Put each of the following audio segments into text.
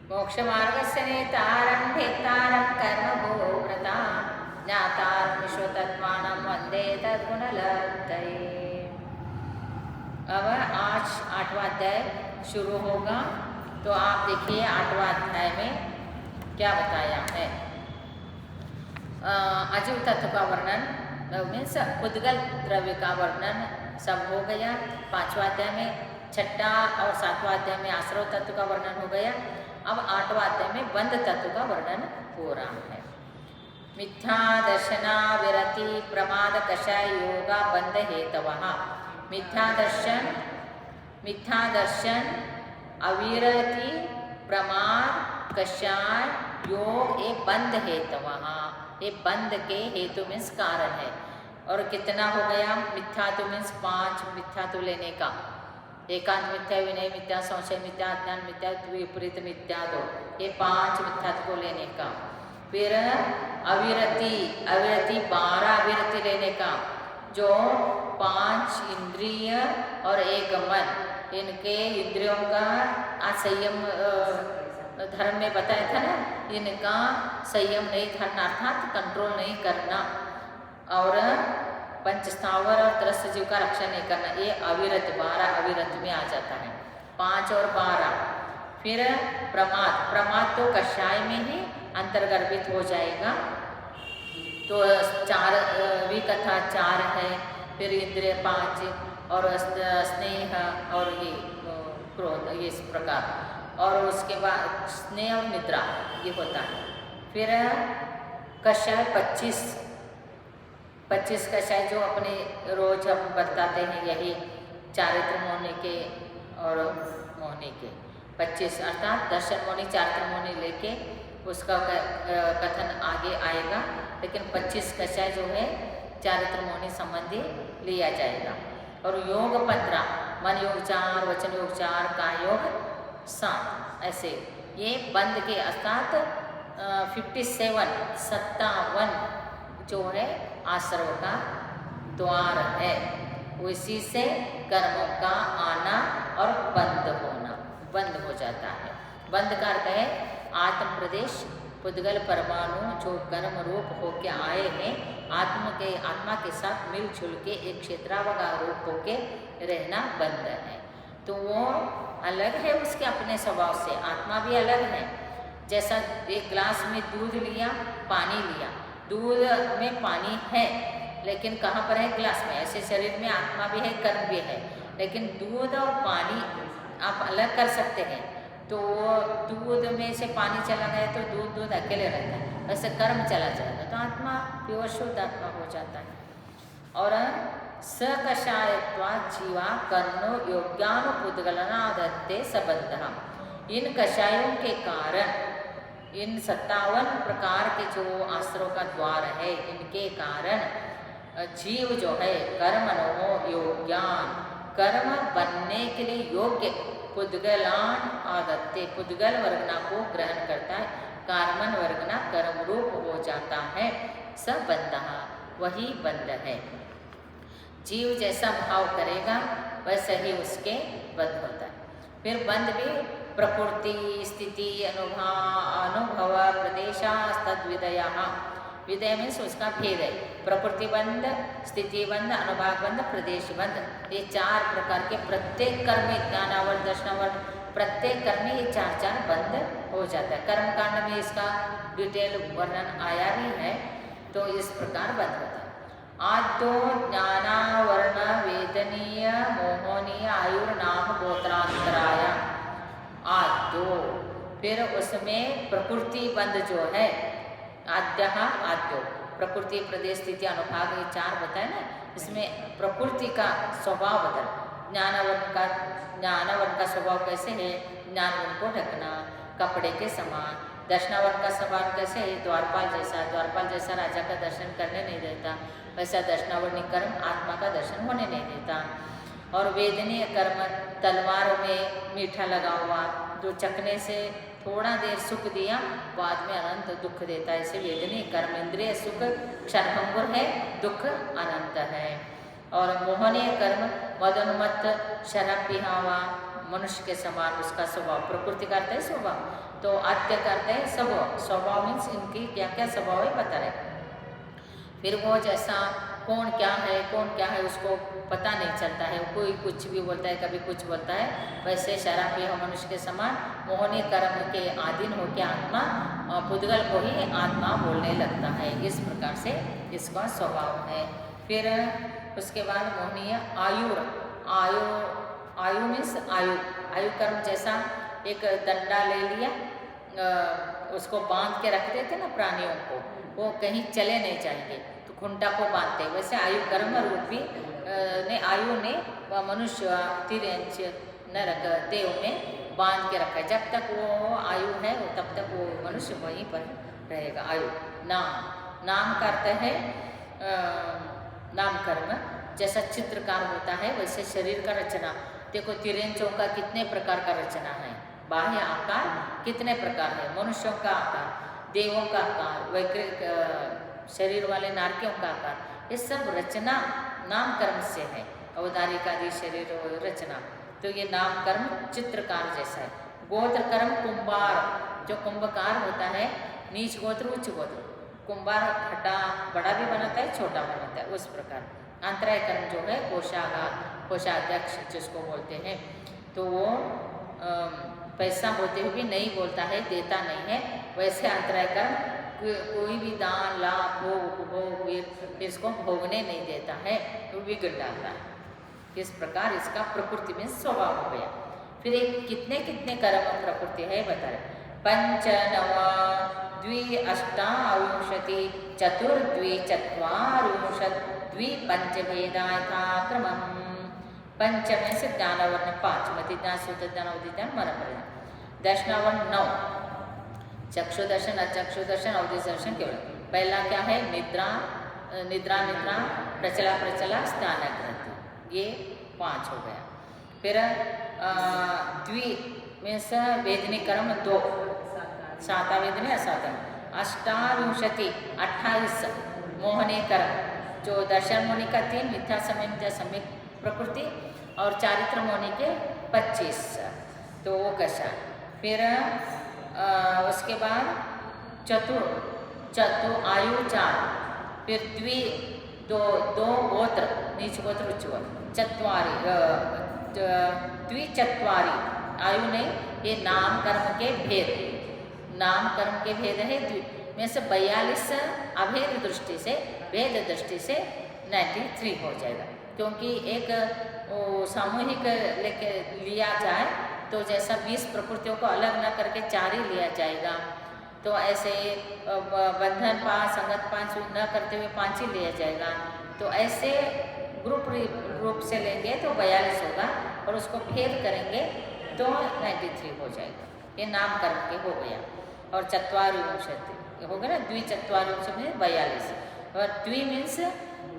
मोक्षमार्गस्य नेतारं भेत्तारं कर्मभोव्रतां ज्ञातारं विश्वतत्त्वानं वन्दे तद्गुणलब्धये। अब आज 8वां अध्याय शुरू होगा। तो आप देखिए 8वां अध्याय में क्या बताया है। अजीव तत्व का वर्णन मीन्स उद्गल द्रव्य का वर्णन सब हो गया 5वां अध्याय में। 6ठा और 7वां अध्याय में आश्रव तत्व का वर्णन हो गया। अब 8वां अध्याय में बंध तत्व का वर्णन हो रहा है। मिथ्या दर्शना विरति प्रमाद कषाय योगा बंध हेतवः। मिथ्या दर्शन अविरति प्रमाद कषाय योग ये बंध हेतवः। ये बंध के हेतु मीन्स कारण है। और कितना हो गया? मिथ्या तो मीन्स 5 मिथ्या तो लेने का। एकांत मिथ्या, विनय मिथ्या, संशय मिथ्या, अज्ञान मिथ्या, विपरीत मिथ्या, दो ये 5 मिथ्या को लेने का। फिर अविरति 12 अविरति लेने का। जो 5 इंद्रिय और 1 मन, इनके इंद्रियों का असंयम धर्म में बताया था ना, इनका संयम नहीं करना अर्थात कंट्रोल नहीं करना। और पंचस्थावर और त्रस्त जीव का रक्षा नहीं करना, ये अविरत 12 अविरत में आ जाता है। 5 और 12। फिर प्रमाद तो कषाय में ही अंतर्गर्भित हो जाएगा। तो 4 विकथा 4 है। फिर इंद्रिय 5 और स्नेह और ये क्रोध, ये इस प्रकार। और उसके बाद स्नेह और निद्रा ये होता है। फिर कषाय 25 कषाय जो अपने रोज हम बताते हैं, यही चारित्र मोहनी के और मोहनी के 25 अर्थात दर्शन मोहनी चारित्र मोहनी लेके उसका कथन आगे आएगा। लेकिन 25 कषाय जो है चारित्र मोहनी संबंधी लिया जाएगा। और योग 15 मन योग 4, वचन योग 4, काय योग 7, ऐसे ये बंद के अर्थात 57 जो है आश्रव का द्वार है। उसी से कर्मों का आना और बंद होना, बंद हो जाता है। बंद का अर्थ है आत्म प्रदेश पुद्गल परमाणु जो कर्म रूप होके आए हैं, आत्मा के साथ मिलजुल के एक क्षेत्रावगा रूप होके रहना बंद है। तो वो अलग है उसके अपने स्वभाव से, आत्मा भी अलग है। जैसा एक ग्लास में दूध लिया, पानी लिया, दूध में पानी है लेकिन कहाँ पर है? ग्लास में। ऐसे शरीर में आत्मा भी है, कर्म भी है, लेकिन दूध और पानी आप अलग कर सकते हैं। तो दूध में से पानी चला गया तो दूध अकेले रहता है, वैसे कर्म चला जाएगा तो आत्मा प्योर शुद्ध आत्मा हो जाता है। और सकषायत्वा जीवा कर्णो योग्यानुपुद्गलनादत्ते सबंध। इन कषायों के कारण, इन 57 प्रकार के जो आश्रव का द्वार है, इनके कारण जीव जो है कर्मणो योग्यान, कर्म बनने के लिए योग्य पुद्गलान आदत्ते, पुद्गल वर्गना को ग्रहण करता है, कार्मन वर्गना कर्म रूप हो जाता है। सबंध वही बंध है। जीव जैसा भाव करेगा वैसा ही उसके बंध होता है। फिर बंध भी प्रकृति स्थिति अनुभव प्रदेशास्तद्विदया। विदय मीन्स उसका भेद है। प्रकृति बंध, स्थिति बंध, अनुभाग बंध, प्रदेश बंध, ये 4 प्रकार के प्रत्येक कर्म में ज्ञानावर्त दर्शनावर्त प्रत्येक कर्म में ये 4 बंध हो जाता है। कर्म कांड में इसका डिटेल वर्णन आया भी है। तो इस प्रकार बंध होता है। आद्यो ज्ञानावर्ण वेदनीय मोहनीय आयुर्नाम गोत्रांतराय आद्यो। फिर उसमें प्रकृति बंध जो है आद्य प्रकृति प्रदेश स्थिति अनुभाग ये 4 बताए ना, इसमें प्रकृति का स्वभाव बदल। ज्ञानावर्ण का स्वभाव कैसे है? ज्ञानवर्ण को ढकना कपड़े के समान। दर्शनावर्ण का स्वभाव कैसे है? द्वारपाल जैसा राजा का दर्शन करने नहीं देता, वैसा दर्शनावर्णी कर्म आत्मा का दर्शन होने नहीं देता। और वेदनीय कर्म तलवार में मीठा लगा हुआ, जो चखने से थोड़ा देर सुख दिया बाद में अनंत दुख देता है, ऐसे वेदनीय कर्म। इंद्रिय सुख क्षणभंगुर है, दुख अनंत है। और मोहनीय कर्म मदोन्मत्त शराब पिया हुआ मनुष्य के समान उसका स्वभाव, प्रकृति का अर्थ है स्वभाव। तो आद्य करते हैं स्वभाव, स्वभाव मीन्स इनकी क्या क्या स्वभाव है बता रहे। फिर वो जैसा कौन क्या है उसको पता नहीं चलता है, कोई कुछ भी बोलता है, कभी कुछ बोलता है। वैसे शराबी हो मनुष्य के समान मोहनी कर्म के अधीन होकर आत्मा पुद्गल को ही आत्मा बोलने लगता है। इस प्रकार से इसका स्वभाव है। फिर उसके बाद मोहनीय आयु, आयु मीन्स आयु कर्म जैसा एक डंडा ले लिया, उसको बांध के रख देते ना प्राणियों को, वो कहीं चले नहीं जाएंगे तो खुंटा को बांधते, वैसे आयु कर्म रूपी आयु ने मनुष्य तिरंच नरक देव में बांध के रखा है। जब तक वो आयु है तब तक वो मनुष्य वहीं पर रहेगा। आयु नाम करते हैं, नाम कर्म जैसा चित्रकार होता है वैसे शरीर का रचना। देखो तिरंचों का कितने प्रकार का रचना है, बाह्य आकार कितने प्रकार है, मनुष्यों का आकार, देवों का आकार, वैकृत शरीर वाले नारकियों का आकार, ये सब रचना नाम कर्म से है। अवतारिक आदि शरीर रचना, तो ये नाम कर्म चित्रकार जैसा है। गोत्र कर्म कुंभार, जो कुंभकार होता है, नीच गोत्र उच्च गोत्र, कुंभार खटा बड़ा भी बनाता है छोटा बनाता है, उस प्रकार। अंतराय कर्म जो है कोषाध्यक्ष जिसको बोलते हैं, तो वो पैसा होते हुए भी नहीं बोलता है, देता नहीं है, वैसे अंतराय कर्म कोई भी दान लाभ भोग उपभोग इसको भोगने नहीं देता है, तो बिगड़ डालता है। इस प्रकार इसका प्रकृति में स्वभाव हो गया। फिर एक कितने कितने कर्म प्रकृति है बता रहे। पंच नव द्वि अष्टाविंशति चतुर्द्वि चत्वारिंशत् द्वि पंचभेदा यथाक्रमम्। पंच में से ज्ञानवर्ण 5, मति ज्ञान सूत्र ज्ञान अवधि ज्ञान मन परिणाम। दर्शनावर्ण 9, चक्षु दर्शन अचक्षु दर्शन अवधि दर्शन केवल। पहला क्या है? निद्रा निद्रा निद्रा प्रचला प्रचला स्थान ग्रंथि, ये 5 हो गया। फिर द्वि में से वेदनी कर्म 2, साता वेदनी असाता। अष्टाविंशति 28 मोहनी कर्म, जो दर्शन मोहनी का 3, मिथ्या समय मिथ्या सम्यक प्रकृति और चारित्र मोहनी के 25, तो वो कैसा। फिर उसके बाद चतु आयु 4, फिर द्वि 2 गोत्र नीच गोत्र उच्च गोत्र, चत्वारी द्विचत्वारी आयु नहीं, ये नाम कर्म के भेद, नाम कर्म के भेद है। में से 42 अभेद दृष्टि से, भेद दृष्टि से 93 हो जाएगा, क्योंकि एक सामूहिक लेके लिया जाए तो जैसा 20 प्रकृतियों को अलग न करके 4 ही लिया जाएगा, तो ऐसे बंधन 5 संगत 5 न करते हुए 5 ही लिया जाएगा। तो ऐसे ग्रुप से लेंगे तो 42 होगा, और उसको भेद करेंगे तो 93 हो जाएगा। ये नाम कर्म के हो गया। और चत्वारिंशति हो गया ना, द्विचत्वारिंशति में 42, और द्वि मीन्स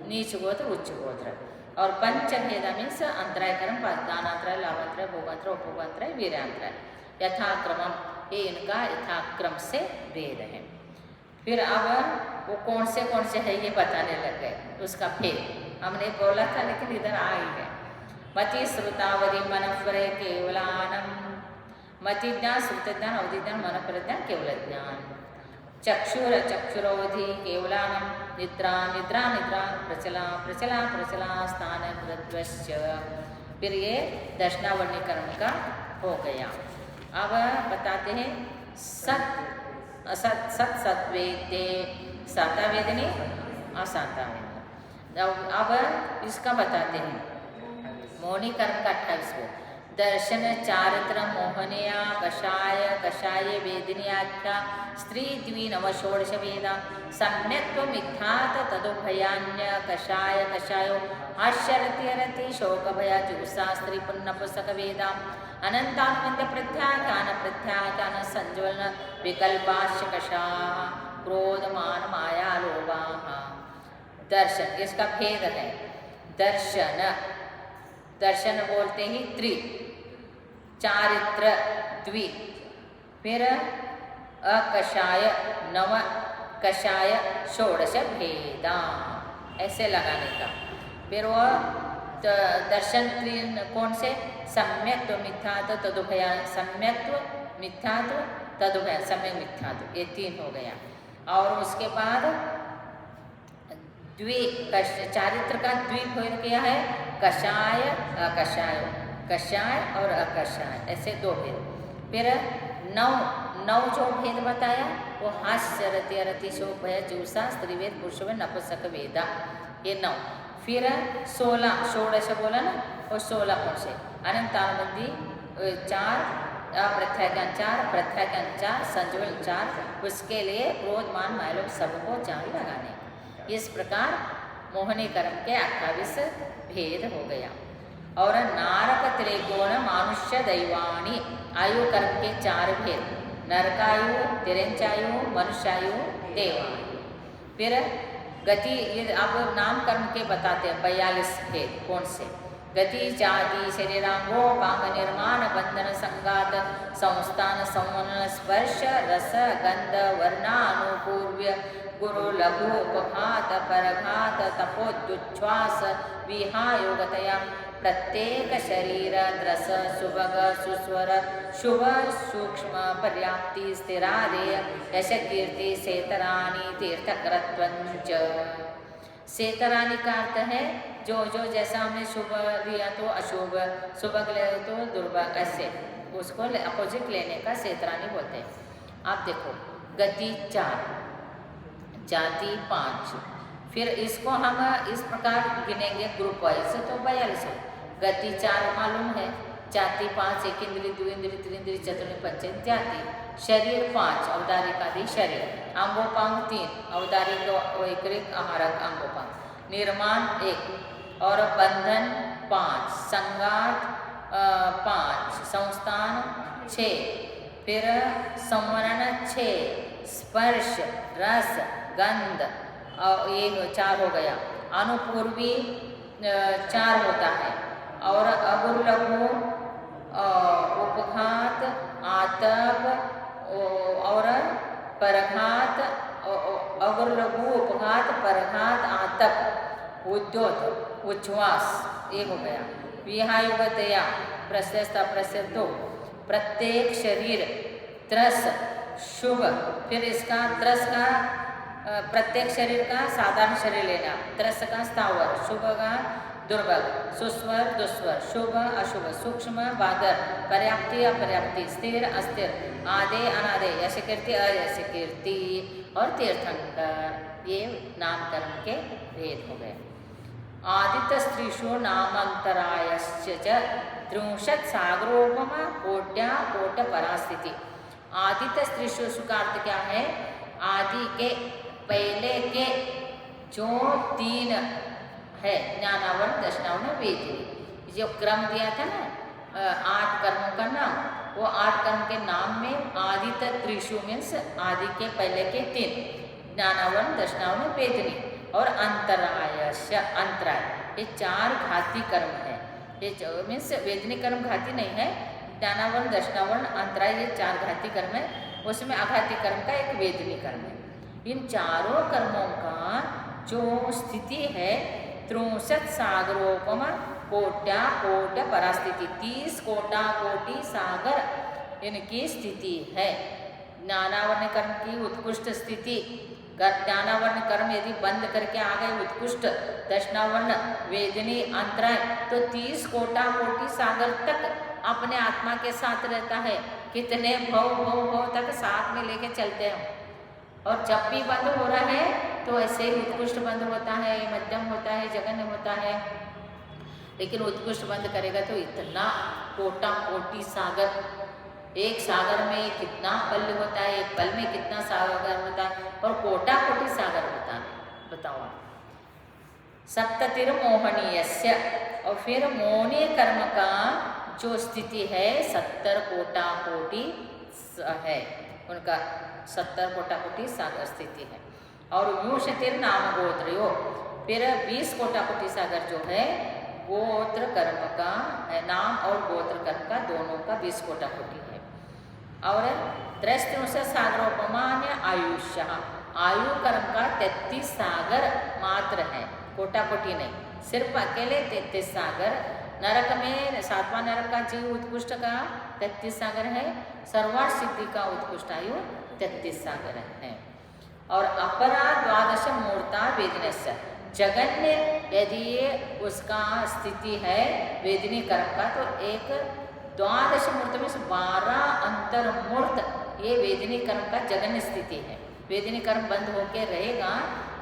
नीच गोत्र उच्च गोत्र, और पंचभेदा मीन्स अंतराय कर्म 5, दानांतराय लाभांतराय भोगांतराय उपभोगांतराय वीर्यांतराय यथाक्रमम, ये इनका यथाक्रम से भेद है। फिर अब वो कौन से है ये बताने लग गए, उसका भेद हमने बोला था लेकिन इधर आ ही गए। मति श्रुतावधि मनपरे केवलानम, मति ज्ञान श्रुत ज्ञान अवधि ज्ञान मनपर ज्ञान केवल ज्ञान। चक्षुर चक्षुरोधि केवलानम, निद्रा निद्रा निद्रा प्रचला प्रचला प्रचला स्थान कृतश्च। फिर ये दर्शनावर्ण कर्म का हो गया। अब बताते हैं सत असत सत सत्वेद्य, साता वेदनी असाता वेदनी। अब इसका बताते हैं मोहनी कर्म का 28वां। दर्शन चारित्र मोहनिया कषाय कषाय वेदिन्याख्या स्त्री द्वि नव षोडश वेदा सम्यक्त्व मिथ्यात तदुभयान्य कषाय कषायो हास्यरति शोक भया जुगुप्सा स्त्री पुण्य पुस्तक वेदा अनंतानंद प्रत्याख्यान प्रत्याख्यान संज्वलन विकल्पाश्च कषाः क्रोध मान माया लोभाः। दर्शन इसका भेद है। दर्शन दर्शन बोलते ही त्रि, चारित्र द्वि, फिर अकषाय 9, कषाय षोडश भेदा, ऐसे लगाने का। फिर वह दर्शन त्रि कौन से? सम्यक्त्व मिथ्यात्व तदुभयान, सम्यक्त्व मिथ्यात्व तदुभय सम्यक मिथ्यात्व, ये 3 हो गया। और उसके बाद चारित्र का द्वीप हो गया है, कषाय अकषाय, कषाय और अकषाय, ऐसे 2 भेद। फिर 9 जो भेद बताया वो हास्य रति अरति शोक भय जूसा स्त्रीवेद पुरुष नपुंसक वेदा, ये 9। फिर 16 षोडश बोला ना, वो 16 कौन से अनंतानुबंधी 4, अप्रत्याख्यान 4, प्रत्याख्यान 4, संजुल 4, उसके लिए क्रोध मान मायलोक सबको 4 लगाने। इस प्रकार मोहनी कर्म के 28 भेद हो गया। और नारक त्रिकोण मानुष्य दैवाणी, आयु कर्म के 4 भेद, नरकायु, तिरंचायु, मनुष्यायु, देवायु। फिर गति, ये अब नाम कर्म के बताते हैं 42 भेद, कौन से? गति, जाति, शरीरांगोपांग निर्माण, बंधन, संगात, संस्थान, संवरण, स्पर्श, रस, गंध, वर्णानुपूर्व्य, गुरु, लघु, उपघात, परघात, तपोद्युच्छ्वास, विहायोगतया, प्रत्येक शरीर, द्रस, सुभग, सुस्वर, शुभ, सूक्ष्म, पर्याप्ति, स्थिरादेय, यश, कीर्ति, सेतरानी, तीर्थकरत्वंच। सेतरानी का अर्थ है जो जैसा हमने शुभ लिया तो अशुभ, सुभग ले तो दुर्भग, ऐसे उसको अपोजिट लेने का सेतरानी बोलते हैं। आप देखो, गति 4, जाति 5, फिर इसको हम इस प्रकार गिनेंगे ग्रुप वाइज तो 42 हो। गति 4 मालूम है, जाति 5, एक इंद्रिय, दो इंद्रिय, तीन इंद्रिय, चतुर्थ, पंचम जाति, शरीर 5, औदारिक आदि शरीर, अंगोपांग 3, औदारिक वैकृत आहारक अंगोपांग, निर्माण 1, और बंधन 5, संगात 5, संस्थान 6, फिर संवरण 6, स्पर्श, रस, गंध, और ये 4 हो गया। अनुपूर्वी 4 होता है, और अगुरलघु, उपघात, आतप और परघात, अगुरलघु, उपघात, परघात, आतप, उद्योत, उच्छ्वास, ये हो गया। विहायुगतया, प्रशस्त अप्रशस्त 2, प्रत्येक शरीर, त्रस, शुभ, फिर इसका त्रस का प्रत्येक शरीर का साधारण शरीर लेना, त्रस का स्थावर, शुभ का दुर्भग, सुस्वर दुस्वर, शुभ अशुभ, सूक्ष्म बादर, पर्याप्ति अपर्याप्ति, स्थिर अस्थिर, आदे अनादे, यश कीर्ति अयश कीर्ति, और तीर्थंकर, ये नामकर्म के भेद हो गए। आदित्य स्त्रीषु नामांतरायश्च 63 सागरोपमा कोट्या कोट परास्थिति। आदित्य स्त्रीषु का अर्थ क्या है? आदि के पहले के जो 3 है, ज्ञानावरण, दर्शनावरण, वेदनी, जो क्रम दिया था ना 8 कर्मों का नाम, वो 8 कर्म के नाम में आदित्य त्रिशु मीन्स आदि के पहले के 3, ज्ञानावरण, दर्शनावरण, वेदनी, और अंतरायश्च, अंतराय, ये 4 घाती कर्म है। ये मीन्स वेदनी कर्म घाती नहीं है, ज्ञानावरण, दर्शनावरण, अंतराय, ये 4 घाती कर्म है, उसमें आघाती कर्म का एक वेदनी कर्म है। इन चारों कर्मों का जो स्थिति है 63 सागरोपमा कोट्या कोट परास्थिति, 30 कोटा कोटि सागर इनकी स्थिति है। ज्ञानावरण कर्म की उत्कृष्ट स्थिति, ज्ञानावरण कर्म यदि बंद करके आ गए उत्कृष्ट, दर्शनावरण, वेदनी, अंतराय, तो 30 कोटा कोटि सागर तक अपने आत्मा के साथ रहता है। कितने भव भव भव तक साथ में लेके चलते हैं। और जब भी बंद हो रहा है तो ऐसे ही उत्कृष्ट बंद होता है, मध्यम होता है, जघन्य होता है। लेकिन उत्कृष्ट बंद करेगा तो इतना कोटा कोटि सागर, एक सागर में कितना पल होता है, एक पल में कितना सागर होता है, और कोटा कोटि सागर होता है। बताओ आप। सप्ततिर्मोहनीयस्य, और फिर मोहनीय कर्म का जो स्थिति है 70 कोटा कोटि है, उनका 70 कोटा कोटि सागर स्थिति है। और विंशतिर नाम गोत्रो, फिर 20 कोटा कोटि सागर जो है गोत्र कर्म का है, नाम और गोत्र कर्म का दोनों का 20 कोटा कोटि है। और 63 सागरोपमान्य आयुष्य, आयु कर्म का 33 सागर मात्र है, कोटा कोटि नहीं, सिर्फ अकेले 33 सागर नरक में 7वां नरक का जीव उत्कृष्ट का 33 सागर है, सर्वार्थ सिद्धि का उत्कृष्ट आयु 33 सागर है। और अपरा द्वादश मूर्ता वेदनस्य, जगन्य यदि उसका स्थिति है वेदनी कर्म का, तो एक द्वादश मूर्त में 12 अंतर्मूर्त ये वेदनी कर्म का जगन्य स्थिति है। वेदनी कर्म बंद होके रहेगा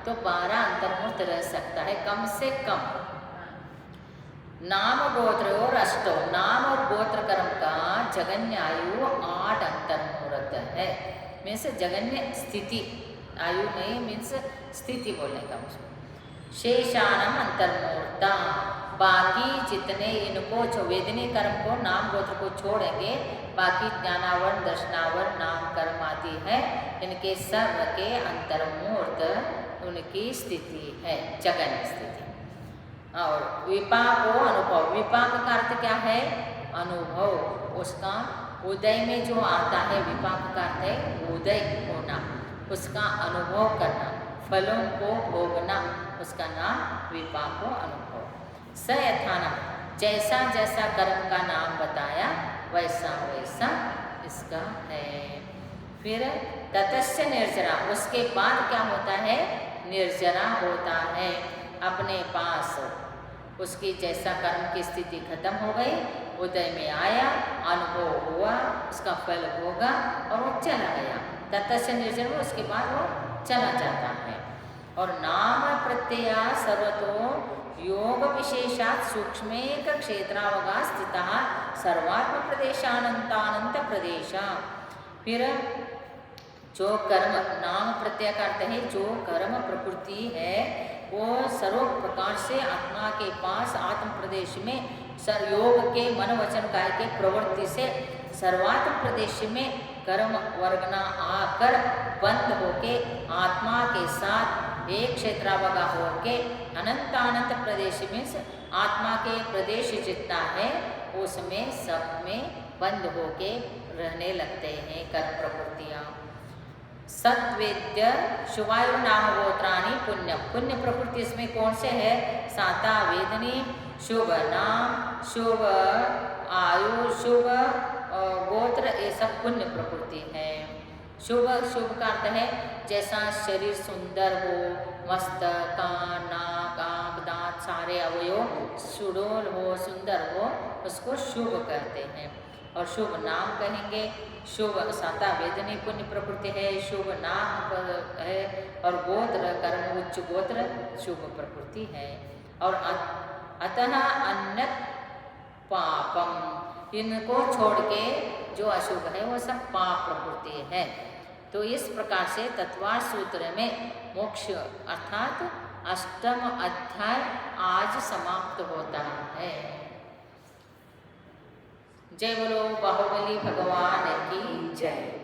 तो 12 अंतर्मूर्त रह सकता है कम से कम। नाम गोत्र और अष्टो, नाम और गोत्र कर्म का जगन्य आयु 8 अंतर्मूर्त है। मीन्स जगन्य स्थिति, आयु नहीं मीन्स स्थिति बोलने का मुझको। शेषानम अंतर्मूर्ता, बाकी जितने इनको वेदनी कर्म को नाम गोत्र को छोड़ेंगे, बाकी ज्ञानावरण दर्शनावरण नाम कर्म आदि है, इनके सर्व के अंतर्मूर्त उनकी स्थिति है जगन्य स्थिति। और विपाको अनुभव, विपाक का अर्थ क्या है? अनुभव, उसका उदय में जो आता है, विपाक का अर्थ है उदय होना, उसका अनुभव करना, फलों को भोगना, उसका नाम विपाको अनुभव। स यथानम, जैसा जैसा कर्म का नाम बताया वैसा वैसा इसका है। फिर ततस्य निर्जरा, उसके बाद क्या होता है? निर्जरा होता है। अपने पास उसकी जैसा कर्म की स्थिति खत्म हो गई, उदय में आया, अनुभव हुआ, उसका फल होगा और वो चला गया। ततस्य निर्जर में उसके बाद वो चला जाता है। और नाम प्रत्यय सर्वतो योग विशेषात् सूक्ष्मेक क्षेत्रावगा स्थिता सर्वात्म प्रदेशानंतानंत प्रदेश। फिर जो कर्म, नाम प्रत्यय करते हैं, जो कर्म प्रकृति है वो सर्व प्रकार से आत्मा के पास आत्म प्रदेश में योग के मन वचन काय के प्रवृत्ति से सर्वात्म प्रदेश में कर्म वर्गना आकर बंद होके आत्मा के साथ एक क्षेत्रावगा होके अनंतानंत प्रदेश में आत्मा के प्रदेश जितना है उसमें सब में बंद होके रहने लगते हैं कर्म प्रवृत्तियाँ। सत्वेद्य शुभायु नाम गोत्राणी पुण्य, पुण्य प्रकृति इसमें कौन से है? साता वेदनी, शुभ नाम, शुभ आयु, शुभ गोत्र, ये सब पुण्य प्रकृति है। शुभ, शुभ का अर्थ है जैसा शरीर सुंदर हो, मस्त, कान, नाक, आँख, दांत सारे अवयव सुडोल हो, सुंदर हो, उसको शुभ कहते हैं। और शुभ नाम कहेंगे, शुभ साता वेदनी पुण्य प्रकृति है, शुभ नाम है, और गोत्र कर्म उच्च गोत्र शुभ प्रकृति है। और अतः अन्य पापम, इनको छोड़ के जो अशुभ है वो सब पाप प्रकृति है। तो इस प्रकार से तत्वार सूत्र में मोक्ष अर्थात 8वां अध्याय आज समाप्त होता है। जय बोलो बाहुबली भगवान की जय।